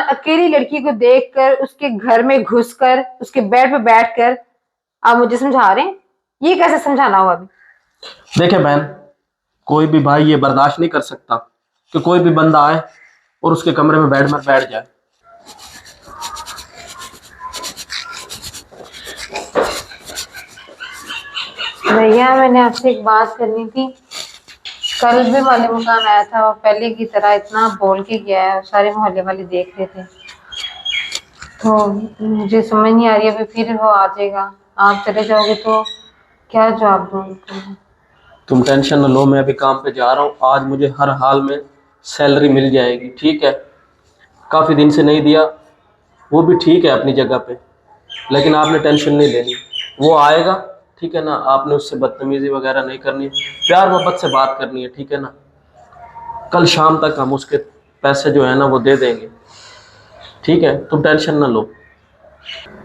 अकेली लड़की को देखकर, उसके घर में घुसकर, उसके बेड पे बैठकर आप मुझे समझा रहे हैं? ये कैसे समझाना हुआ अभी? देखे बहन, कोई भी भाई ये बर्दाश्त नहीं कर सकता कि कोई भी बंदा आए और उसके कमरे में बेड में बैठ जाए। भैया, मैंने आपसे एक बात करनी थी। कल भी माली मकान आया था और पहले की तरह इतना बोल के गया है और सारे मोहल्ले वाले देख रहे थे, तो मुझे समझ नहीं आ रही अभी फिर वो आ जाएगा। आप चले जाओगे तो क्या जवाब दूँ उनको? तुम टेंशन न लो, मैं अभी काम पे जा रहा हूँ। आज मुझे हर हाल में सैलरी मिल जाएगी, ठीक है। काफ़ी दिन से नहीं दिया, वो भी ठीक है अपनी जगह पे, लेकिन आपने टेंशन नहीं लेनी। वो आएगा, ठीक है ना। आपने उससे बदतमीजी वगैरह नहीं करनी, प्यार मोहब्बत से बात करनी है, ठीक है ना। कल शाम तक हम उसके पैसे जो है ना वो दे देंगे, ठीक है। तुम टेंशन ना लो।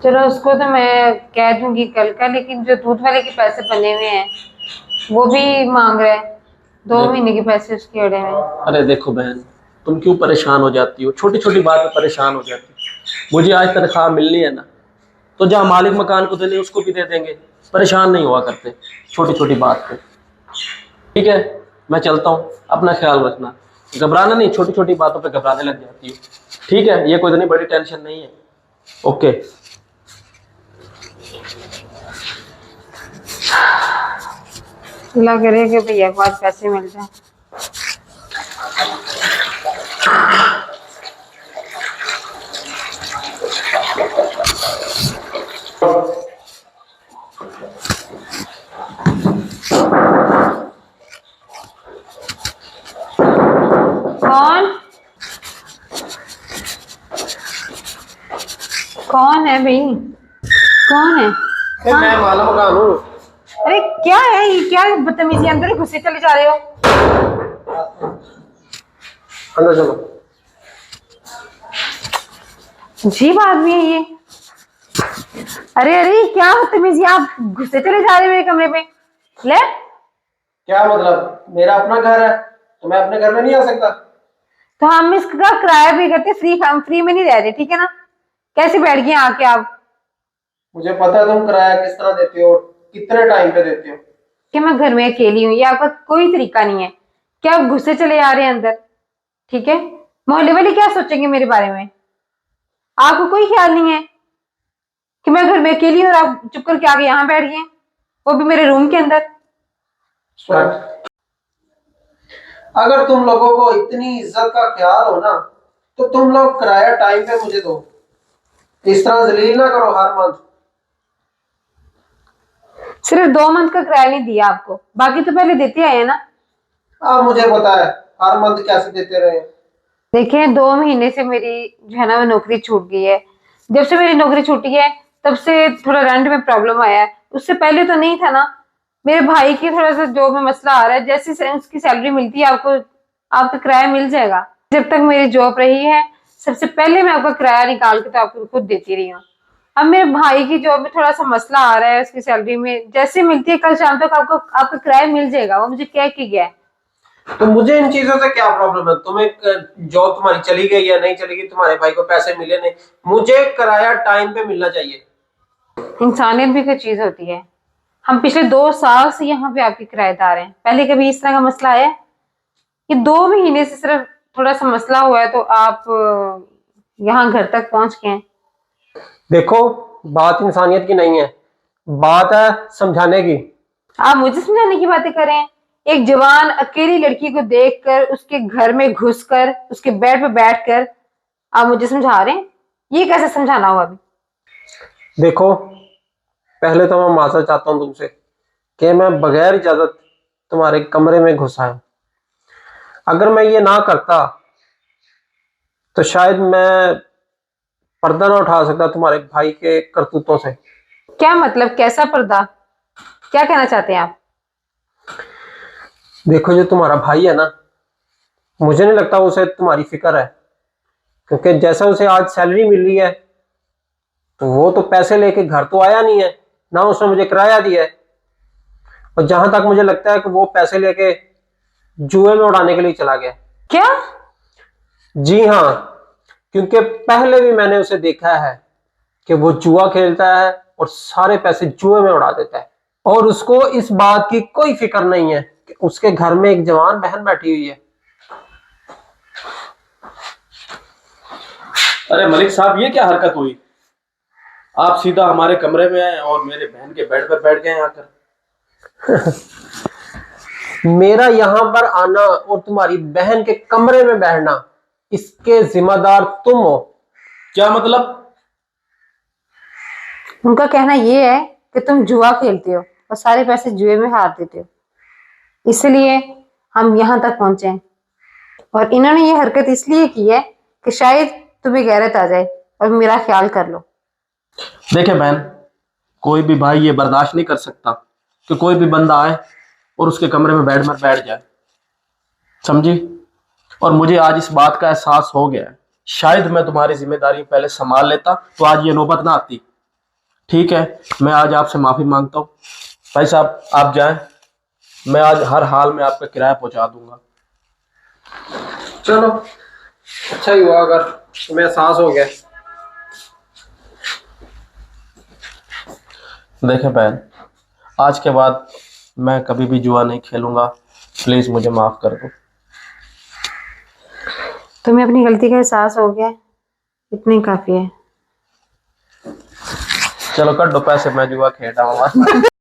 चलो, उसको तो मैं कह दूंगी कल का, लेकिन जो दूध वाले के पैसे बने हुए हैं वो भी मांग रहे हैं। 2 महीने के पैसे उसके अड़े हुए हैं। अरे देखो बहन, तुम क्यों परेशान हो जाती हो? छोटी छोटी बात पे परेशान हो जाती हो। मुझे आज तनख्वाह मिलनी है ना, तो जहाँ मालिक मकान को देने उसको भी दे देंगे। परेशान नहीं हुआ करते छोटी छोटी बात पे, ठीक है। मैं चलता हूँ, अपना ख्याल रखना। घबराना नहीं, छोटी छोटी बातों पे घबराने लग जाती हो, ठीक है। ये कोई इतनी बड़ी टेंशन नहीं है, ओके। अल्लाह करे कि भैया के पास पैसे मिल जाए। कौन कौन है भाई? कौन है? मैं मालिक मकान हूँ। अरे क्या है ये? क्या बदतमीजी, अंदर ही घुसे चले जा रहे हो? अंदर चलो। अजीब आदमी है ये। अरे अरे, क्या बदतमीजी, आप घुसे चले जा रहे हो मेरे कमरे में। ले, क्या मतलब? मेरा अपना घर है तो मैं अपने घर में नहीं आ सकता? तो हम इसका किराया भी करते, फ्री में नहीं रह रहे, ठीक है ना। कैसे बैठ गए आके आप? मुझे पता है तुम किराया किस तरह देते हो, कितने टाइम पे देते हो। कि मैं घर में अकेली हूँ, ये आपका कोई तरीका नहीं है। क्या आप गुस्से चले आ रहे हैं अंदर? ठीक है, मोहल्ले वाले क्या सोचेंगे मेरे बारे में? आपको कोई ख्याल नहीं है कि मैं घर में अकेली हूँ और आप चुप करके आके यहाँ बैठ गए, वो भी मेरे रूम के अंदर। अगर तुम लोगों को इतनी इज्जत का ख्याल हो ना, तो तुम लोग किराया टाइम पे मुझे दो। इस तरह जलील ना करो हर मंथ। सिर्फ 2 मंथ का किराया नहीं दिया आपको, बाकी तो पहले देते आए हैं ना। हाँ मुझे पता है, हर मंथ कैसे देते रहे। देखिए, 2 महीने से मेरी जो है ना वो नौकरी छूट गई है। जब से मेरी नौकरी छूटी है तब से थोड़ा रेंट में प्रॉब्लम आया है, उससे पहले तो नहीं था ना। मेरे भाई की थोड़ा सा जॉब में मसला आ रहा है, जैसे से उसकी सैलरी मिलती है आपको, आपका किराया मिल जाएगा। जब तक मेरी जॉब रही है, सबसे पहले मैं आपका किराया निकाल के तो आपको खुद देती रही हूँ। अब मेरे भाई की जॉब में थोड़ा सा मसला आ रहा है, उसकी सैलरी में जैसे मिलती है कल शाम तक आपको आपका किराया मिल जाएगा, वो मुझे कह के गया है। तो मुझे इन चीजों से क्या प्रॉब्लम है? तुम्हें जॉब तुम्हारी चली गई या नहीं चली गई, तुम्हारे भाई को पैसे मिले नहीं, मुझे किराया टाइम पे मिलना चाहिए। इंसानियत भी कोई चीज होती है। हम पिछले 2 साल से यहाँ पे आपके किराएदार हैं, पहले कभी इस तरह का मसला आया है? ये 2 महीने से सिर्फ थोड़ा सा मसला हुआ है तो आप यहाँ घर तक पहुंच गए हैं। देखो, बात इंसानियत की नहीं है, बात है समझाने की। आप मुझे समझाने की बातें कर रहे हैं? एक जवान अकेली लड़की को देखकर, उसके घर में घुसकर, उसके बेड पे बैठकर आप मुझे समझा रहे हैं? ये कैसे समझाना हुआ अभी? देखो, पहले तो मैं माजरत चाहता हूँ तुमसे कि मैं बगैर इजाजत तुम्हारे कमरे में घुसा हूं। अगर मैं ये ना करता तो शायद मैं पर्दा ना उठा सकता तुम्हारे भाई के करतूतों से। क्या मतलब, कैसा पर्दा? क्या कहना चाहते हैं आप? देखो, जो तुम्हारा भाई है ना, मुझे नहीं लगता उसे तुम्हारी फिक्र है, क्योंकि जैसा उसे आज सैलरी मिल रही है तो वो तो पैसे लेके घर तो आया नहीं है, ना उसने मुझे किराया दिया है। और जहां तक मुझे लगता है कि वो पैसे लेके जुए में उड़ाने के लिए चला गया। क्या? जी हाँ, क्योंकि पहले भी मैंने उसे देखा है कि वो जुआ खेलता है और सारे पैसे जुए में उड़ा देता है, और उसको इस बात की कोई फिक्र नहीं है कि उसके घर में एक जवान बहन बैठी हुई है। अरे मलिक साहब, ये क्या हरकत हुई? आप सीधा हमारे कमरे में आए और मेरे बहन के बेड पर बैठ गए आकर। मेरा यहां पर आना और तुम्हारी बहन के कमरे में बैठना, इसके जिम्मेदार तुम हो। क्या मतलब? उनका कहना ये है कि तुम जुआ खेलते हो और सारे पैसे जुए में हार देते हो, इसलिए हम यहाँ तक पहुंचे हैं। और इन्होंने ये हरकत इसलिए की है कि शायद तुम्हें गैरत आ जाए और मेरा ख्याल कर लो। देखे बहन, कोई भी भाई ये बर्दाश्त नहीं कर सकता कि कोई भी बंदा आए और उसके कमरे में बेड में बैठ जाए, समझी? और मुझे आज इस बात का एहसास हो गया है, शायद मैं तुम्हारी जिम्मेदारी पहले संभाल लेता तो आज ये नौबत ना आती। ठीक है, मैं आज आपसे माफी मांगता हूँ। भाई साहब आप जाएं, मैं आज हर हाल में आपका किराया पहुंचा दूंगा। चलो, अच्छा ही हुआ अगर तुम्हें एहसास हो गया। देखे बहन, आज के बाद मैं कभी भी जुआ नहीं खेलूंगा, प्लीज मुझे माफ कर दो। तुम्हें अपनी गलती का एहसास हो गया, इतनी काफी है। चलो कर दो पैसे, मैं जुआ खेल रहा हूँ।